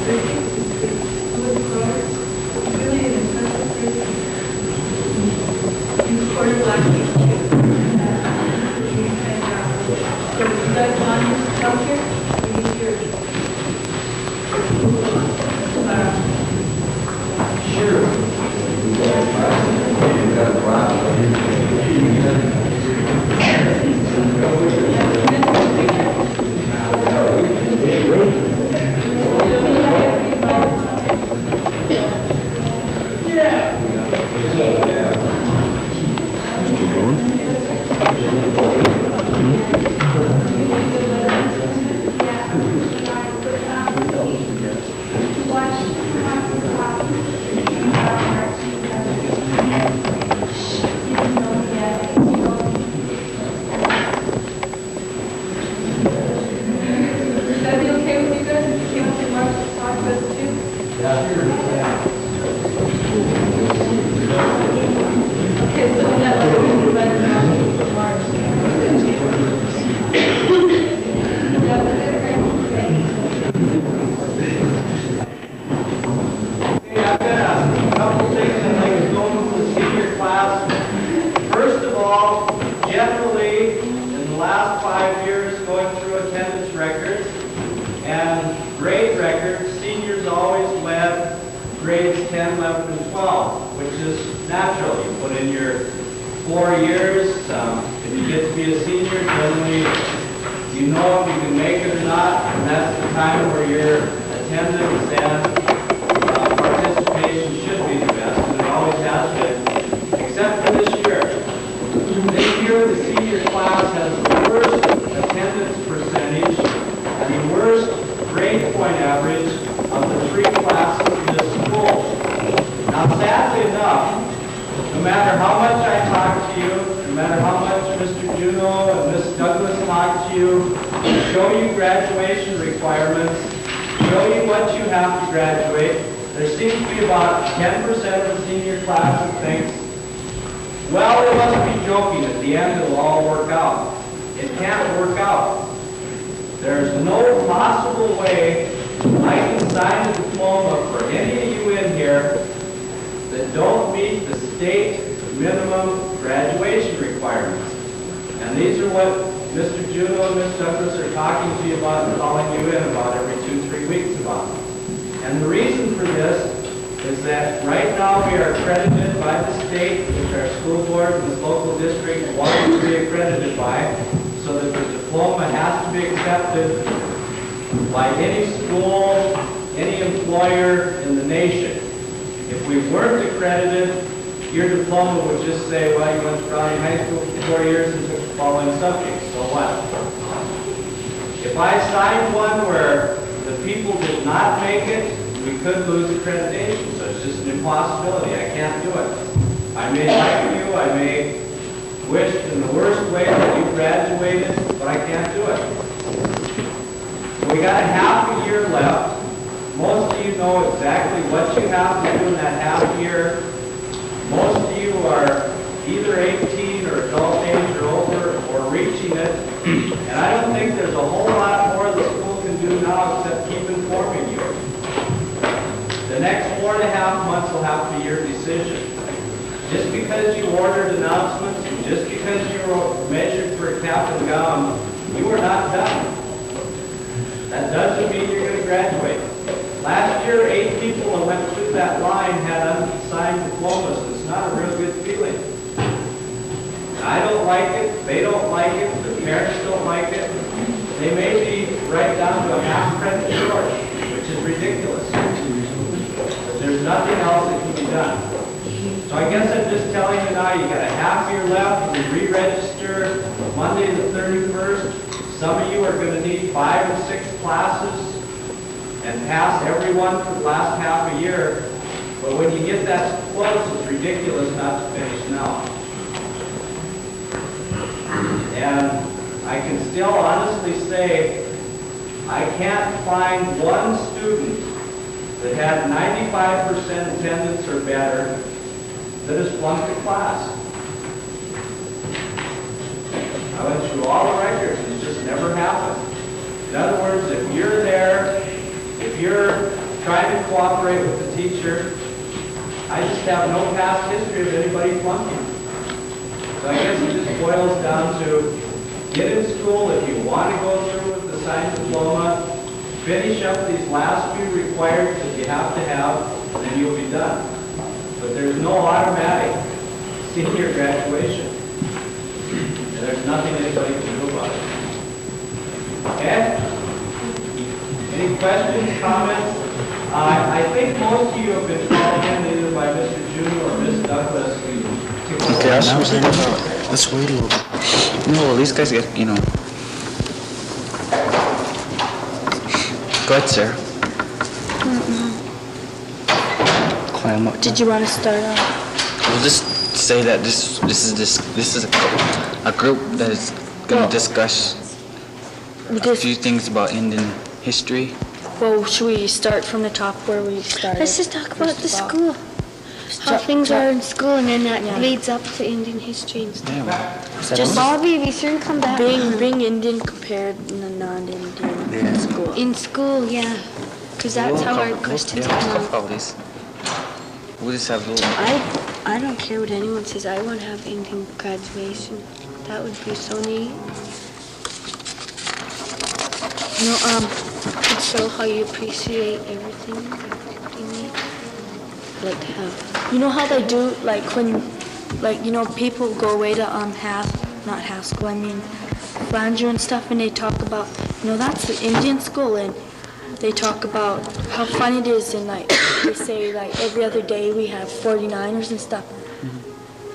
Blackfeet. So if you guys want to come here, we need your Sure. Grades 10, 11, and 12, which is natural. You put in your 4 years. If you get to be a senior, generally you know if you can make it or not, and that's the time where your attendance and participation should be the best, and it always has been, except for this year. This year, the senior class has the worst attendance percentage and the worst grade point average of the 3 classes in this school. Now, sadly enough, no matter how much I talk to you, no matter how much Mr. Juno and Ms. Douglas talk to you, show you graduation requirements, show you what you have to graduate, there seems to be about 10% of the senior class that thinks, well, they must be joking. At the end, it'll all work out. It can't work out. There's no possible way I can sign a diploma for any of you in here that don't meet the state minimum graduation requirements. And these are what Mr. Juno and Ms. Douglas are talking to you about and calling you in about every 2-3 weeks about. And the reason for this is that right now we are accredited by the state, which our school board and this local district want to be accredited by, so that the diploma has to be accepted by any school, any employer in the nation. If we weren't accredited, your diploma would just say, well, you went to Browning High School for 4 years and took the following subjects, so what? If I signed one where the people did not make it, we could lose accreditation, so it's just an impossibility. I can't do it. I may like you, I may wish in the worst way that you graduated, but I can't do it. So we got a half a year left. Most of you know exactly what you have to do in that half year. Most of you are either 18 or adult age or over or reaching it. And I don't think there's a whole lot more the school can do now except keep informing you. The next 4.5 months will have to be your decision. Just because you ordered announcements, and just because you were measured for a cap and gown, you are not done. That doesn't mean you're going to graduate. Last year, 8 people that went through that line had unsigned diplomas. It's not a real good feeling. I don't like it. They don't like it. The parents don't like it. They may be right down to a half credit short, which is ridiculous. But there's nothing else that can be done. So I guess I'm just telling you now, you got a half year left. You re-register Monday the 31st. Some of you are going to need 5 or 6 classes and pass every one for the last half a year. But when you get that close, it's ridiculous not to finish now. And I can still honestly say I can't find one student that had 95% attendance or better that has flunked a class. I went through all the records and it just never happened. In other words, if you're there, if you're trying to cooperate with the teacher. I just have no past history of anybody flunking. So I guess it just boils down to get in school if you want to go through with the science diploma, finish up these last few required that you have to have, and you'll be done. But there's no automatic senior graduation. And there's nothing anybody can do about it. Okay? Any questions, comments? I think most of you have been called in either by Mr. June or Ms. Douglas. Okay, I was saying about, let's wait a little bit. No, well, these guys get, you know. Go ahead, Sarah. Climb up. Did you want to start off? We'll just say that this is a group that is going to discuss a few things about Indian history. Well, should we start from the top where we started? Let's just talk about the school. How things are in school, and then that leads up to Indian history and stuff. Yeah, well, Just Bobby, be sure and come back. Being Indian compared to non-Indian school. In school, yeah. Because that's how our questions we'll come cover out. all these. We'll just have a little. I don't care what anyone says. I want to have Indian graduation. That would be so neat. You know, could show how you appreciate everything. Like to have. You know how they do, like when, like, you know, people go away to not half school, I mean, Flanger and stuff, and they talk about, you know, that's the Indian school, and they talk about how fun it is, and like, they say, like, every other day we have 49ers and stuff.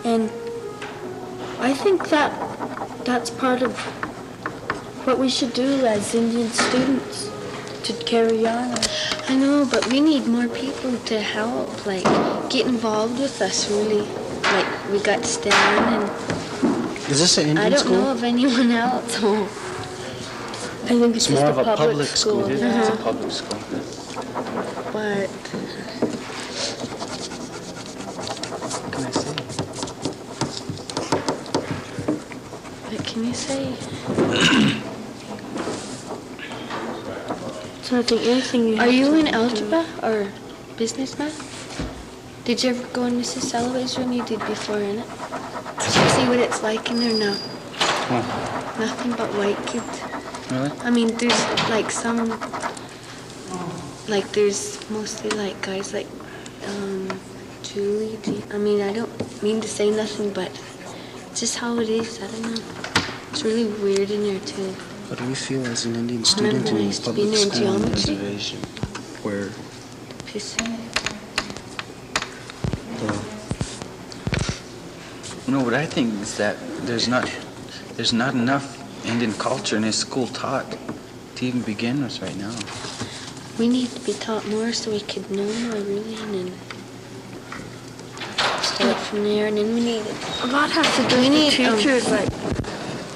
And I think that's part of what we should do as Indian students, to carry on. I know, but we need more people to help, like, get involved with us, really. Like, we got Stan, and Is this an Indian I don't school? know of anyone else. I think it's It's more just of a public school. It is. Yeah. It's a public school. But What can I say? what can you say? So I think anything you Are have you to in do- algebra or business math? Did you ever go in Mrs. Salovay's room? You did before, innit? Did you see what it's like in there now? Nothing but white kids. Really? I mean, there's like some, like there's mostly like guys like Julie. I mean, I don't mean to say nothing, but it's just how it is. I don't know. It's really weird in there too. How do you feel as an Indian Remember student when I in a used to be public in school on a geometry? reservation where Pissing. you know what I think is that there's not enough Indian culture in his school taught to even begin with right now. We need to be taught more so we could know more, really, and then start from there. And then we need A lot has to do We with need, the teachers, like,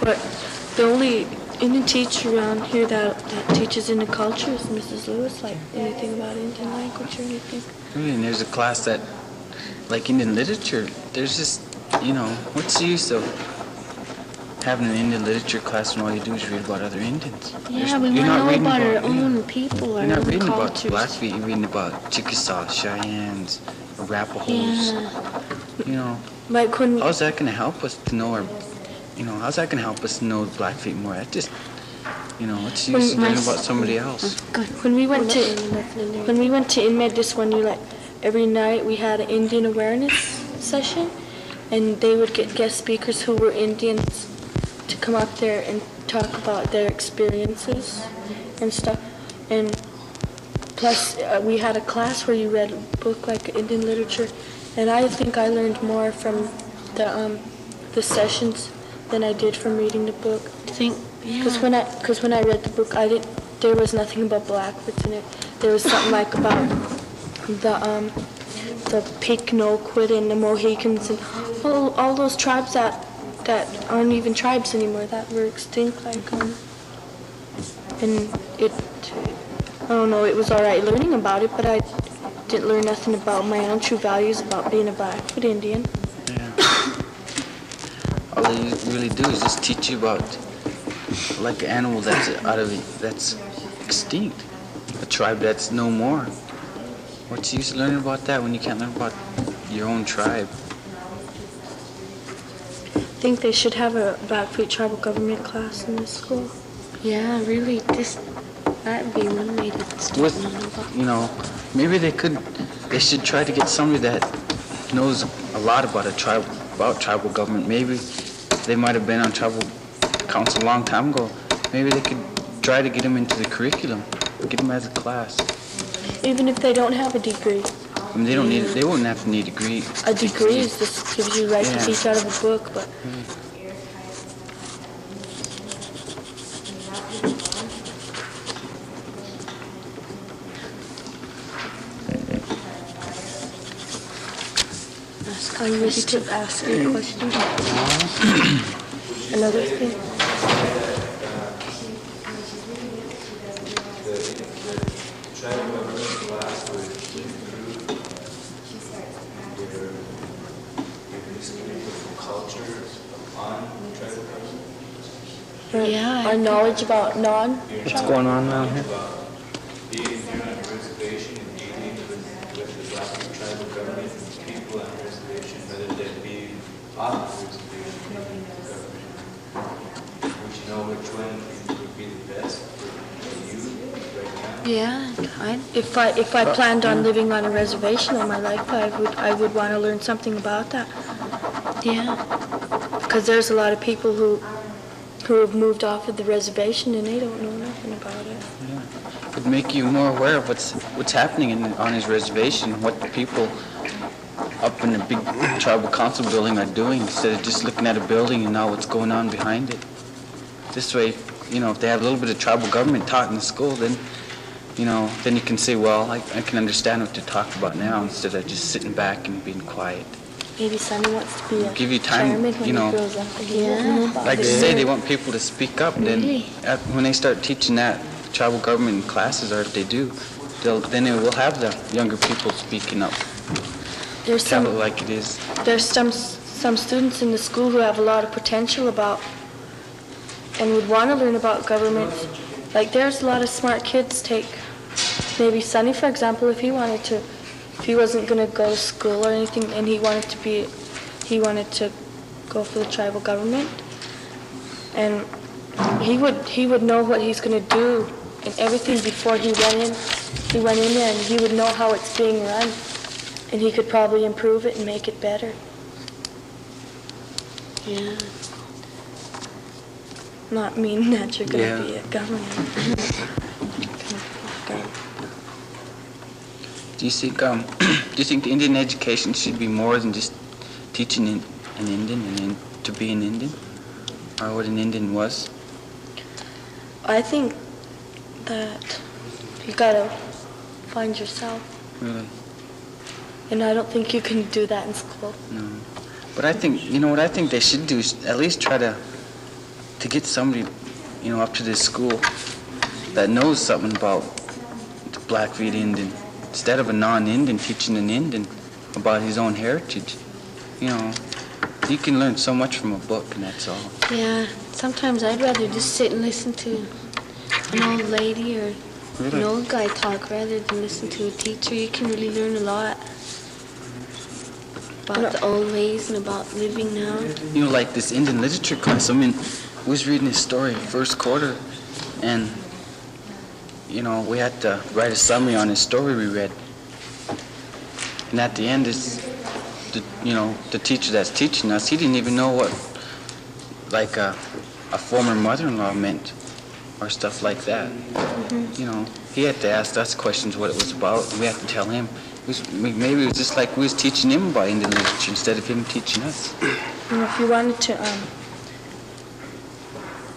but the only Indian teacher around here that teaches Indian culture is Mrs. Lewis, like anything about Indian language or anything. Really, and there's a class that, like Indian literature, there's just, you know, what's the use of having an Indian literature class when all you do is read about other Indians? Yeah, we You're want not to know reading about our yeah. own people, our You're not own reading about cultures. Blackfeet, you're reading about Chickasaw, Cheyennes, Arapahoes. Yeah. You know, Like when how's that going to help us to know our, you know, how's that going to help us to know Blackfeet more? That just, you know, what's the use of learning about somebody else? when we went to InMed this one year, like every night we had an Indian awareness session, and they would get guest speakers who were Indians to come up there and talk about their experiences and stuff. And plus, we had a class where you read a book like Indian literature, and I think I learned more from the sessions than I did from reading the book. Because when I read the book, there was nothing about Blackfeet in it. There was something like about the Piknoquit and the Mohicans and all those tribes that aren't even tribes anymore, that were extinct, like and I don't know, it was all right learning about it, but I didn't learn nothing about my own true values about being a Blackfoot Indian. Yeah. All they really do is just teach you about, like, an animal that's that's extinct, a tribe that's no more. What's the use of learning about that when you can't learn about your own tribe? I think they should have a Blackfeet tribal government class in this school. Yeah, really, that'd be one way to start With, learning about. you know, maybe they should try to get somebody that knows a lot about about tribal government. Maybe they might have been on tribal council a long time ago. Maybe they could try to get them into the curriculum, get them as a class. Even if they don't have a degree. I mean, they wouldn't have to need a degree. A degree is just gives you right to Yeah. teach out of a book, but are you ready to ask your question? Another thing? Tribal government class would improve your history and culture on tribal government. Yeah, Our knowledge about What's going on around here? About being here on a reservation and dealing with the Blackfeet tribal government and people on the reservation, rather than being off the reservation and dealing with the government. Would you know which one would be the best for you right now? yeah, If I planned on living on a reservation all my life, I would want to learn something about that. yeah. Because there's a lot of people who have moved off of the reservation and they don't know nothing about it. It'd make you more aware of what's happening on his reservation, what the people up in the big tribal council building are doing, instead of just looking at a building and know what's going on behind it. This way, you know, if they have a little bit of tribal government taught in the school, then, you know, then you can say, well, I can understand what they're talking about now, instead of just sitting back and being quiet. Maybe Sonny wants to be a Give you time, chairman when you know. he grows up. And he Yeah. won't know about Like it. they say, they want people to speak up. Then, Really? when they start teaching that tribal government in classes, or if they do, then it will have the younger people speaking up. There's Tell it some like it is. there's some students in the school who have a lot of potential about and would want to learn about government. Like there's a lot of smart kids take maybe Sonny, for example, if he wasn't going to go to school or anything and he wanted to go for the tribal government, and he would know what he's going to do and everything before he went in there, and he would know how it's being run, and he could probably improve it and make it better. Yeah. Not meaning that you're going to Yeah. be a governor. Do you think the Indian education should be more than just teaching an Indian and to be an Indian, or what an Indian was? I think that you got to find yourself, Really? and I don't think you can do that in school. No. But I think, you know what I think they should do is at least try to get somebody, you know, up to this school that knows something about the Blackfeet Indian, instead of a non-Indian teaching an Indian about his own heritage. You know, you can learn so much from a book, and that's all. Yeah, sometimes I'd rather just sit and listen to an old lady or Really? an old guy talk rather than listen to a teacher. You can really learn a lot about the old ways and about living now. You know, like this Indian literature class, I mean, we was reading his story first quarter, and, you know, we had to write a summary on his story we read. And at the end, the teacher that's teaching us, he didn't even know what, like, a former mother-in-law meant, or stuff like that. You know, he had to ask us questions what it was about, and we had to tell him. Maybe it was just like we was teaching him about Indian literature instead of him teaching us. You know, if you wanted to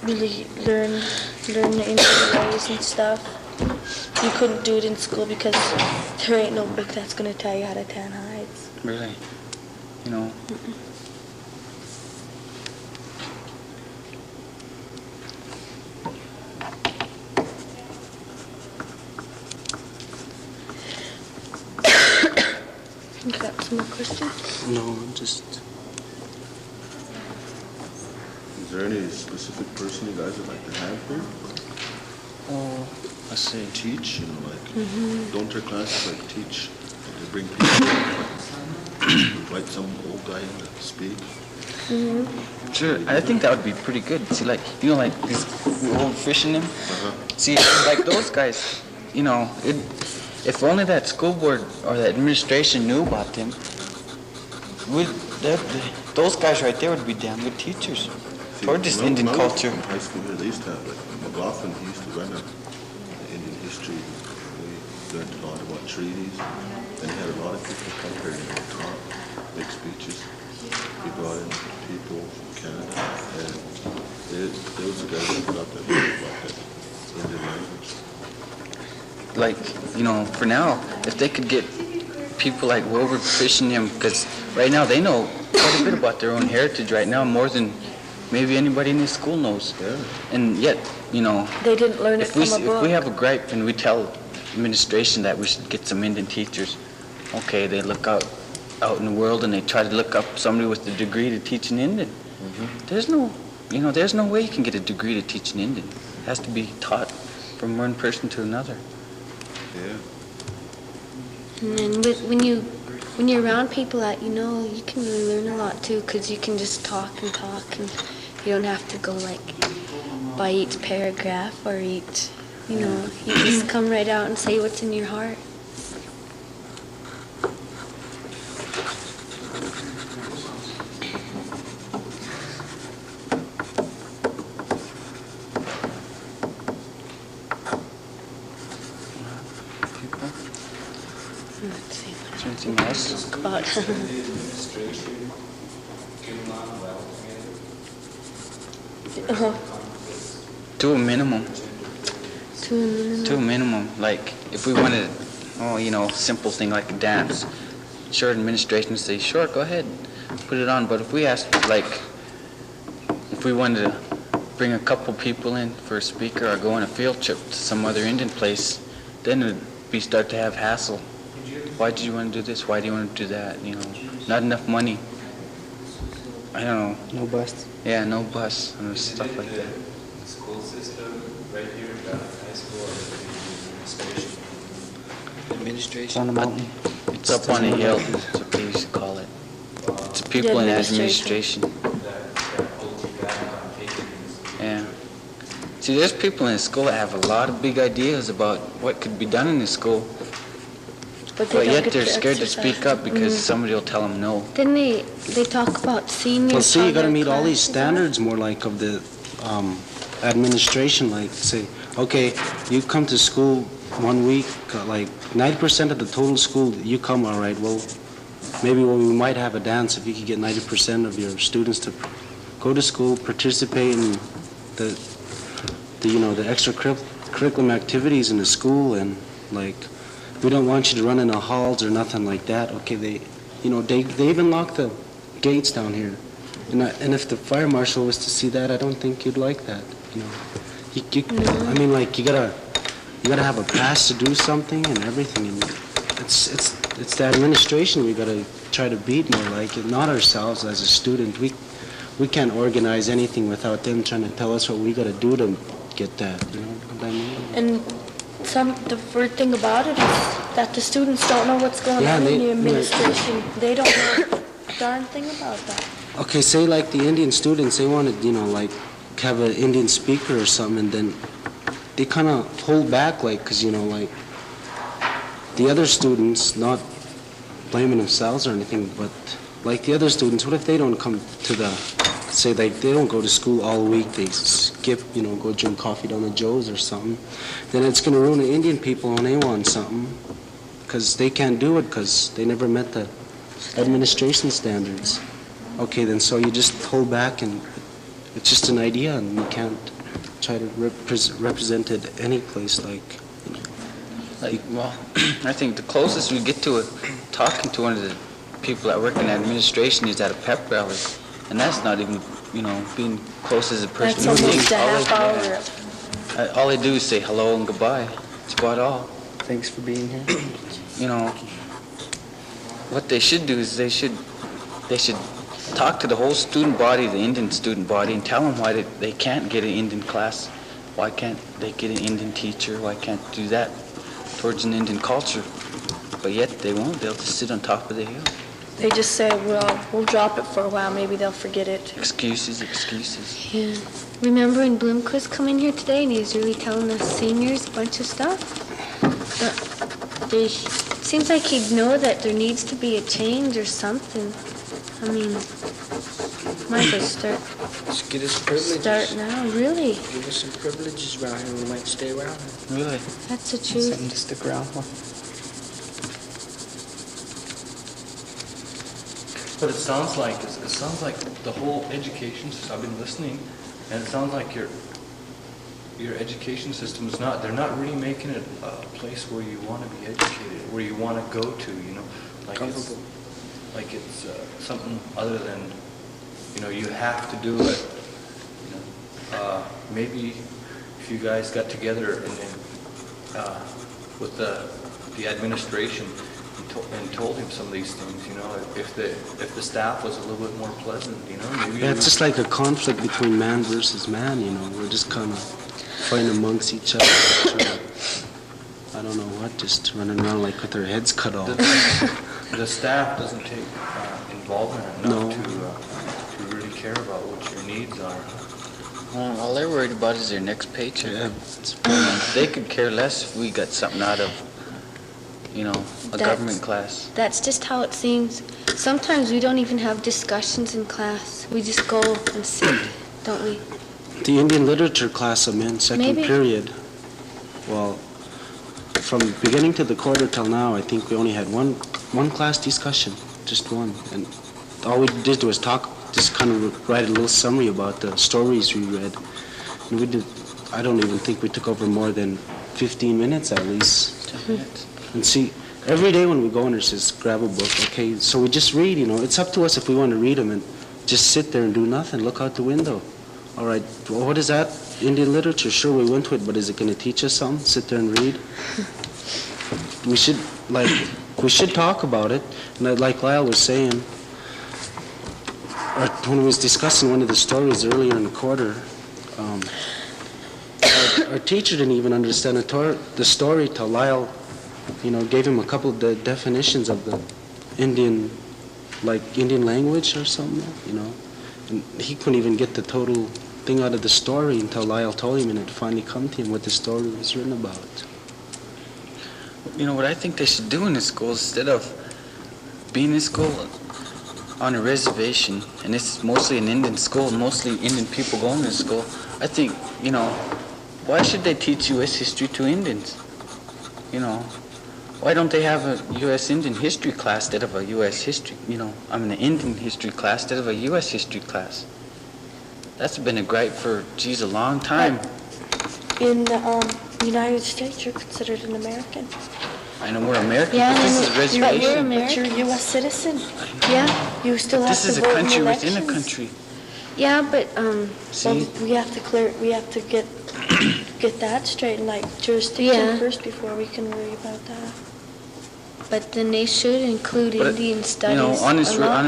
really learn the Indian ways and stuff, you couldn't do it in school because there ain't no book that's going to tell you how to tan hides. Really, you know. You got some more questions? No, just. Is there any specific person you guys would like to have here? Oh, let's see. Teach, you know, like, don't your classes like teach bring people, invite some old guy in to speak. Sure, I think that would be pretty good. See, like, you know, like these old fishing them. See, like those guys, you know, if only that school board or that administration knew about them, those guys right there would be damn good teachers for this When I Indian was culture. in high school here, they used to have, like, McLaughlin, he used to run a Indian history. We learned a lot about treaties, and he had a lot of people come here and talk, make speeches. He brought in people from Canada, and there was a guy that got that about that Indian language. Like, you know, for now, if they could get people like Wilbur fishing them, because right now they know quite a bit about their own heritage right now, more than maybe anybody in this school knows. Yeah. And yet, you know, They didn't learn it if from a if book. we have a gripe and we tell administration that we should get some Indian teachers, okay, they look out in the world and they try to look up somebody with a degree to teach an Indian. There's no way you can get a degree to teach an Indian. It has to be taught from one person to another. Yeah. And then when you're around people that you know, you can really learn a lot too, because you can just talk, and you don't have to go like by each paragraph or each, you know, you just come right out and say what's in your heart. Let's see what Is there anything else? to talk about. The administration came along well together. To a minimum. To To a minimum. Like, if we wanted, you know, simple thing like a dance, sure, administration would say, sure, go ahead, put it on. But if we asked, like, if we wanted to bring a couple people in for a speaker or go on a field trip to some other Indian place, then it would start to have hassle. Why did you want to do this? Why do you want to do that? You know, not enough money. I don't know. No bus. Yeah, no bus and stuff like that. The school system right here in Blackfeet High School or the administration. It's on the mountain. It's up on a hill, that's what they used to call it. It's people in The administration. That holds you back on taking this. Yeah. See, there's people in the school that have a lot of big ideas about what could be done in the school, But but don't yet get they're to scared to exercise. speak up because somebody will tell them no. Then they talk about seniors. Well, see, how you got to their meet all these classes are. standards more like of the administration. Like, say, okay, you come to school 1 week, like 90% of the total school, you come, all right, well, maybe we might have a dance if you could get 90% of your students to go to school, participate in the you know, the extracurriculum activities in the school, and like, we don't want you to run in the halls or nothing like that. Okay, they even lock the gates down here, and if the fire marshal was to see that, I don't think you'd like that. You know, I mean, like, you gotta have a pass to do something and everything, and it's the administration we gotta try to beat more like it, not ourselves as a student. We can't organize anything without them trying to tell us what we gotta do to get that. You know what I mean? And the weird thing about it is that the students don't know what's going Yeah, on in they- the administration. They don't know a darn thing about that. Okay, say like the Indian students, they wanted, you know, like have an Indian speaker or something, and then they kind of hold back, like, because, you know, like the other students, not blaming themselves or anything, but like the other students, what if they don't come to the, say, like they don't go to school all week, they skip, you know, go drink coffee down the Joe's or something, then it's going to ruin the Indian people when they want something, because they can't do it because they never met the administration standards. Okay, then so you just hold back, and it's just an idea, and you can't try to represent it any place, like, you know. Like, well, I think the closest we get to it, talking to one of the people that work in administration is at a pep rally, and that's not even, you know, being close as a person. That's almost a All half they- hour. All they do is say hello and goodbye. That's about all. Thanks for being here. You know, what they should do is they should talk to the whole student body, the Indian student body, and tell them why they can't get an Indian class. Why can't they get an Indian teacher? Why can't do that towards an Indian culture? but yet they won't. They'll just sit on top of the hill. They just say, well, we'll drop it for a while, maybe they'll forget it. Excuses, excuses. Yeah. Remember when Bloomquist come in here today and he was really telling us seniors a bunch of stuff? It seems like he'd know that there needs to be a change or something. I mean, might as well Just get us privileges. start now, really. Give us some privileges around here. We might stay around here. Really? That's the truth. Something to stick around with. But it sounds like the whole education system. I've been listening, and it sounds like your education system is not. They're not really making it a place where you want to be educated, where you want to go to. You know, like Comfortable. it's something other than, you know, you have to do it. You know, maybe if you guys got together and with the administration. And told him some of these things, you know, if the staff was a little bit more pleasant, you know, maybe. Yeah, it's just like a conflict between man versus man, you know. We're just kind of fighting amongst each other. I don't know what, just running around like with our heads cut off. The staff doesn't take involvement enough No. to really care about what your needs are. All they're worried about is their next paycheck. Yeah. They could care less if we got something out of, you know, a government class. That's just how it seems. Sometimes we don't even have discussions in class. We just go and sit, don't we? The Indian literature class I'm in, second Maybe. period. Well, from beginning to the quarter till now, I think we only had one class discussion, just one. And all we did was talk, just kind of write a little summary about the stories we read. And we did, I don't even think we took over more than 15 minutes at least. 10 minutes. And see, every day when we go in there, it says, grab a book, okay? So we just read, you know. It's up to us if we want to read them and just sit there and do nothing, look out the window. All right, well, what is that? Indian literature, sure, we went to it, but is it going to teach us something? Sit there and read? We should talk about it. And like Lyle was saying, when we was discussing one of the stories earlier in the quarter, our teacher didn't even understand the story till Lyle, you know, gave him a couple of the definitions of the Indian language or something, you know. And he couldn't even get the total thing out of the story until Lyle told him, and it finally come to him what the story was written about. You know what I think they should do in this school, instead of being in school on a reservation, and it's mostly an Indian school, mostly Indian people going to school, I think, you know, why should they teach U.S. history to Indians? You know, why don't they have a U.S. Indian history class instead of a U.S. history, an Indian history class instead of a U.S. history class? That's been a gripe for, geez, a long time. In the United States, you're considered an American. I know we're American, Yeah, but this is but reservation. we're But American. you're a U.S. citizen. Yeah, You still have This to is a vote in country elections. within a country. yeah, but See? Well, we have to get that straight, like jurisdiction Yeah. first before we can worry about that. but then they should include But, Indian studies. you know, on a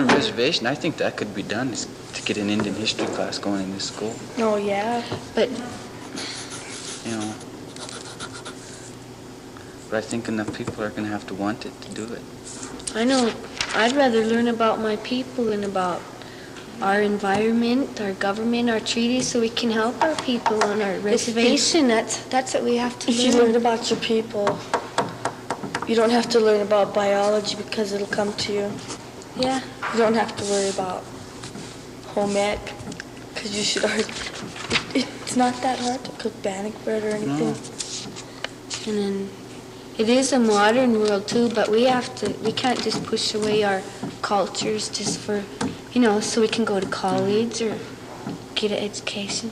more. reservation, I think that could be done, is to get an Indian history class going in this school, Oh, yeah. But you know. But I think enough people are going to have to want it to do it. I know I'd rather learn about my people and about our environment, our government, our treaties, so we can help our people on our reservation. That's what we have to If you learn learn. about your people, you don't have to learn about biology because it'll come to you. Yeah. You don't have to worry about home ec because you should already. It's not that hard to cook bannock bread or anything. And then it is a modern world too, but we can't just push away our cultures just for, so we can go to college or get an education.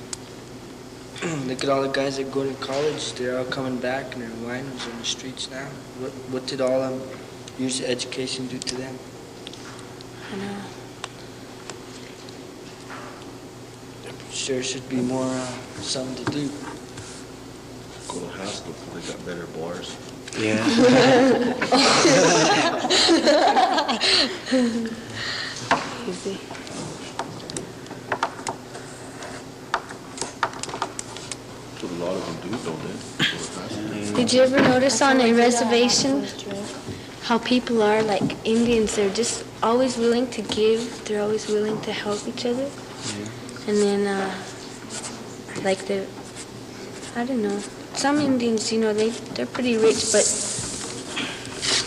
Look at all the guys that go to college. They're all coming back and they're winos on the streets now. What did all years of education do to them? I know. Sure should be more something to do. Go to Haskell because they got better bars. Yeah. Easy. That's what a lot of them do, don't they? Go to Haskell. Did you ever notice on a reservation how people are, like Indians, they're just always willing to give, they're always willing to help each other. And then, like I don't know, some Indians, you know, they're pretty rich, but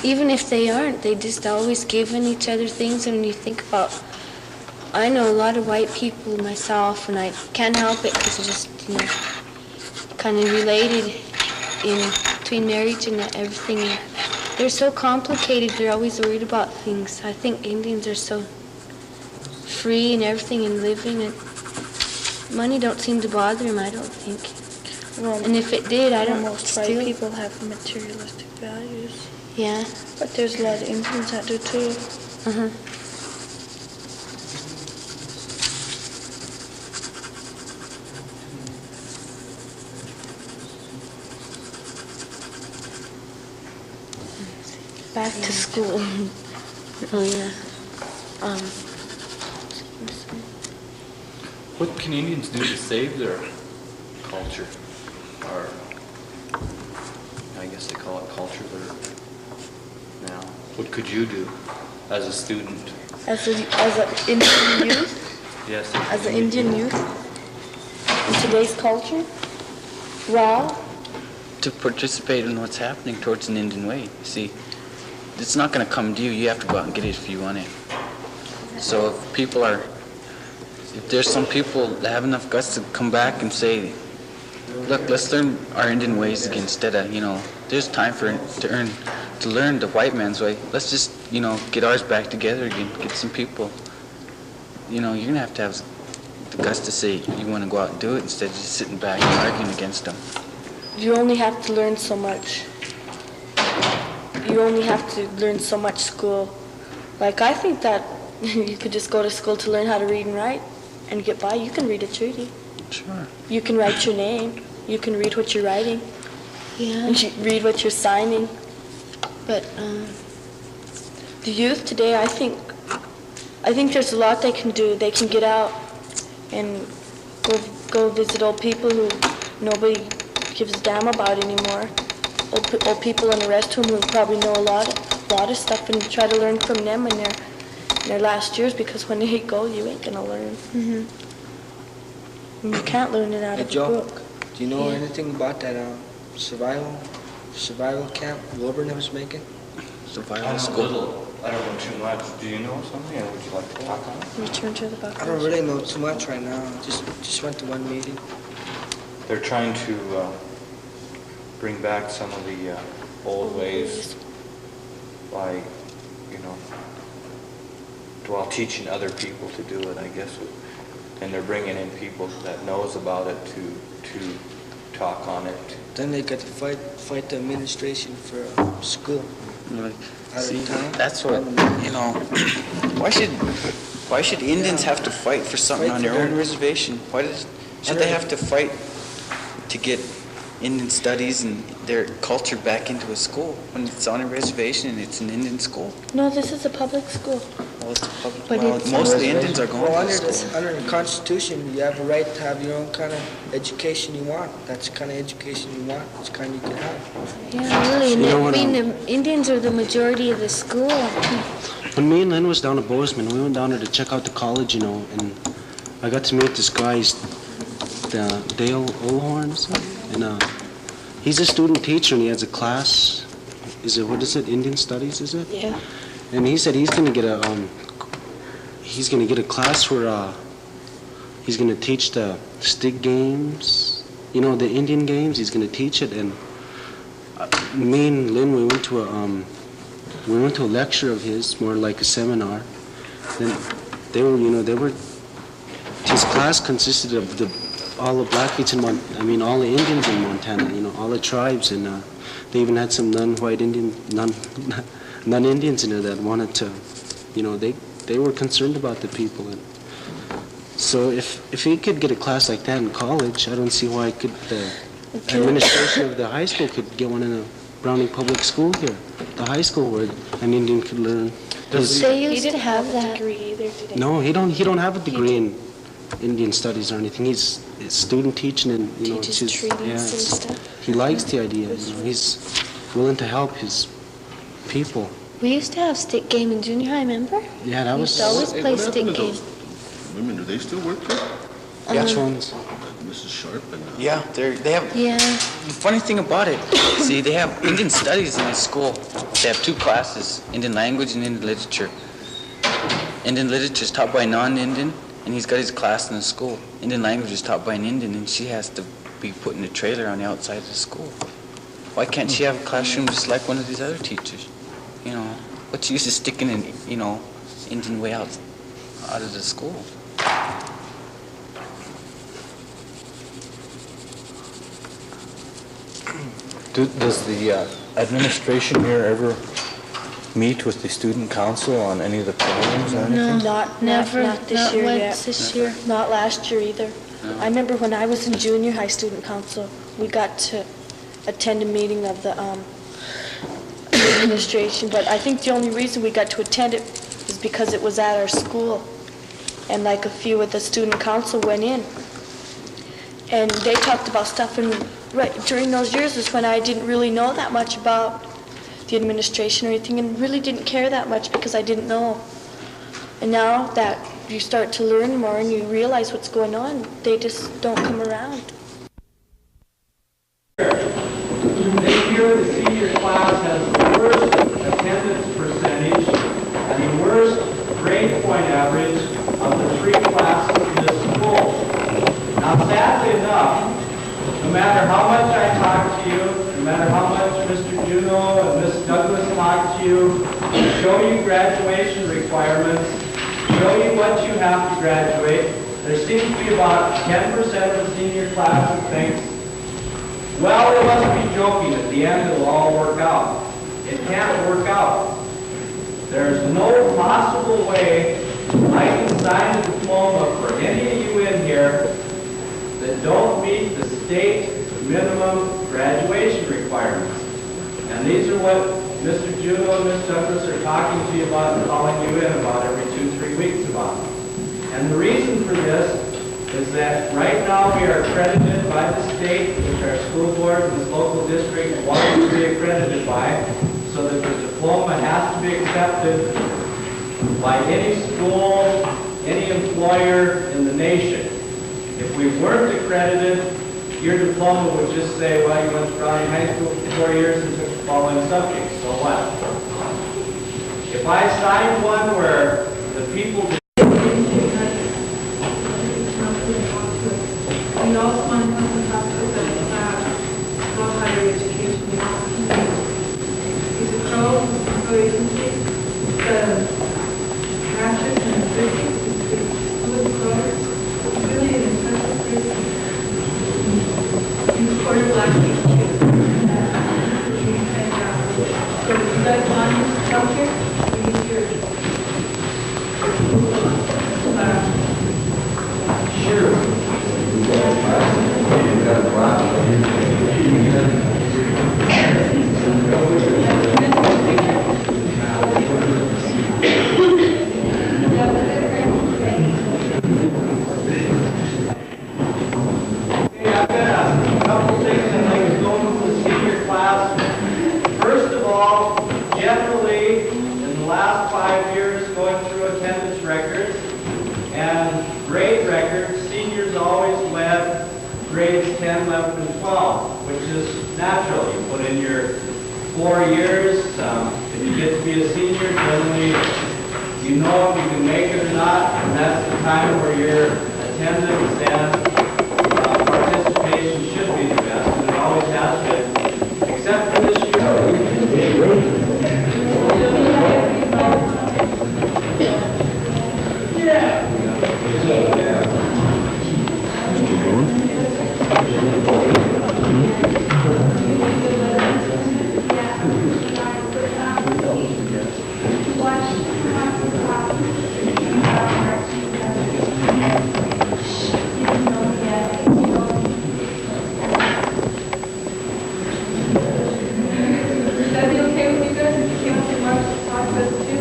even if they aren't, they just always giving each other things. And when you think about, I know a lot of white people myself, and I can't help it because it's just, you know, kind of related in between marriage and everything. They're so complicated, they're always worried about things. I think Indians are so free and everything and living, and money don't seem to bother them, I don't think. Well, and if it did, I don't know. Most white people have materialistic values. Yeah. But there's a lot of Indians that do too. Back to school. Oh yeah. What can Indians do to save their culture? Or, I guess they call it culture there now. What could you do as a student? As an Indian youth? Yes. As an Indian youth? In today's culture? Well, To participate in what's happening towards an Indian way. See, it's not going to come to you. You have to go out and get it if you want it. So if there's some people that have enough guts to come back and say, look, let's learn our Indian ways again instead of, there's time to learn the white man's way. Let's just, get ours back together again, get some people. You're going to have the guts to say you want to go out and do it instead of just sitting back and arguing against them. you only have to learn so much. You only have to learn so much school. Like, I think that you could just go to school to learn how to read and write and get by. You can read a treaty. Sure. You can write your name. You can read what you're writing. Yeah. And you read what you're signing. But The youth today, I think there's a lot they can do. They can get out and go visit old people who nobody gives a damn about anymore. Old people in the rest home who probably know a lot of stuff, and try to learn from them in their last years, because when they go, you ain't gonna learn. And you can't learn it out Hey, of a Joe, book. do you know anything about that survival camp Wilburn was making? Survival school. I don't know too much. Do you know something, or would you like to talk on it? Return to the buck. I don't really know too much right now. Just went to one meeting. They're trying to bring back some of the old ways by, while teaching other people to do it, I guess. And they're bringing in people that knows about it to talk on it. Then they got to fight the administration for school. See, that's what, why should Indians have to fight for something on their own reservation? Should they have to fight to get Indian studies and their culture back into a school when it's on a reservation and it's an Indian school? No, this is a public school. Well, it's a public, But it's most of the Indians are going Well, to school. under the Constitution, you have a right to have your own kind of education you want. That's the kind of education you want. That's the kind you can have. yeah, really. And You know what, the Indians are the majority of the school. When me and Lynn was down at Bozeman, we went down there to check out the college, and I got to meet this guy, Dale Olhorn, and he's a student teacher, and he has a class. What is it, Indian Studies, is it? Yeah. And he said he's gonna get a class where he's gonna teach the stick games, the Indian games. He's gonna teach it, and me and Lynn, we went to a lecture of his, more like a seminar. Then his class consisted of all the Blackfeets in all the Indians in Montana, all the tribes, and they even had some non-white Indian, non-Indians in there that wanted to, they were concerned about the people. And so if he could get a class like that in college, I don't see why the administration of the high school could get one in a Browning Public School here, the high school where an Indian could learn. They used to have that. Degree either, did he? No, he don't have a degree in Indian studies or anything. He's student teaching, and Teaches it's treaties and stuff. he likes the idea. He's willing to help his people. We used to have stick game in junior high, remember? Yeah, that We was... used to always Hey, play what happened stick to game. those women? Do they still work there? Which ones? Mrs. Sharp and... Yeah, they have, Yeah. the funny thing about it, see, they have Indian studies in this school. They have two classes, Indian language and Indian literature. Indian literature is taught by a non-Indian, and he's got his class in the school. Indian language is taught by an Indian, and she has to be put in a trailer on the outside of the school. Why can't she have a classroom just like one of these other teachers? You know, what's the use of sticking an, Indian way out of the school? Does the administration here ever meet with the student council on any of the programs or anything? Not this year yet. Once this year. Not last year either. I remember when I was in junior high student council, we got to attend a meeting of the administration, but I think the only reason we got to attend it was because it was at our school, and like a few of the student council went in, and they talked about stuff, and right during those years is when I didn't really know that much about the administration or anything, and really didn't care that much because I didn't know. And now that you start to learn more and you realize what's going on, they just don't come around. This year, the senior class has the worst attendance percentage and the worst grade point average of the three classes in this school. Now, sadly enough, no matter how much I talk to you, no matter how much Mr. Juneau and Ms. Douglas talk to you, show you graduation requirements, show you what you have to graduate, there seems to be about 10% of the senior class who thinks, well, they must be joking. At the end, it'll all work out. It can't work out. There's no possible way I can sign a diploma for any of you in here that don't meet the state minimum graduation requirements. And these are what Mr. Juneau and Ms. Douglas are talking to you about and calling you in about every 2-3 weeks about. And the reason for this is that right now we are accredited by the state, which our school board and this local district want to be accredited by, so that the diploma has to be accepted by any school, any employer in the nation. If we weren't accredited, your diploma would just say, well, you went to Browning High School for 4 years and took the following subjects, so what? If I signed one where the people We also want to come to talk about higher education. Is it pro agency? The matches and the physics is good progress. It's really an impressive group. You supported Blackfeet too. So if you guys want to come here, we need your Sure. Generally, in the last 5 years, going through attendance records and grade records, seniors always led grades 10, 11, and 12, which is natural. You put in your 4 years. If you get to be a senior, generally you know if you can make it or not, and that's the time where your attendance and participation should be the best, and it always has been, except for this year. Would that be okay with you guys? If you came up to Mark's talk with us too?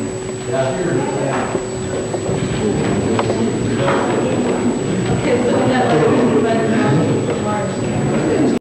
Yeah, sure.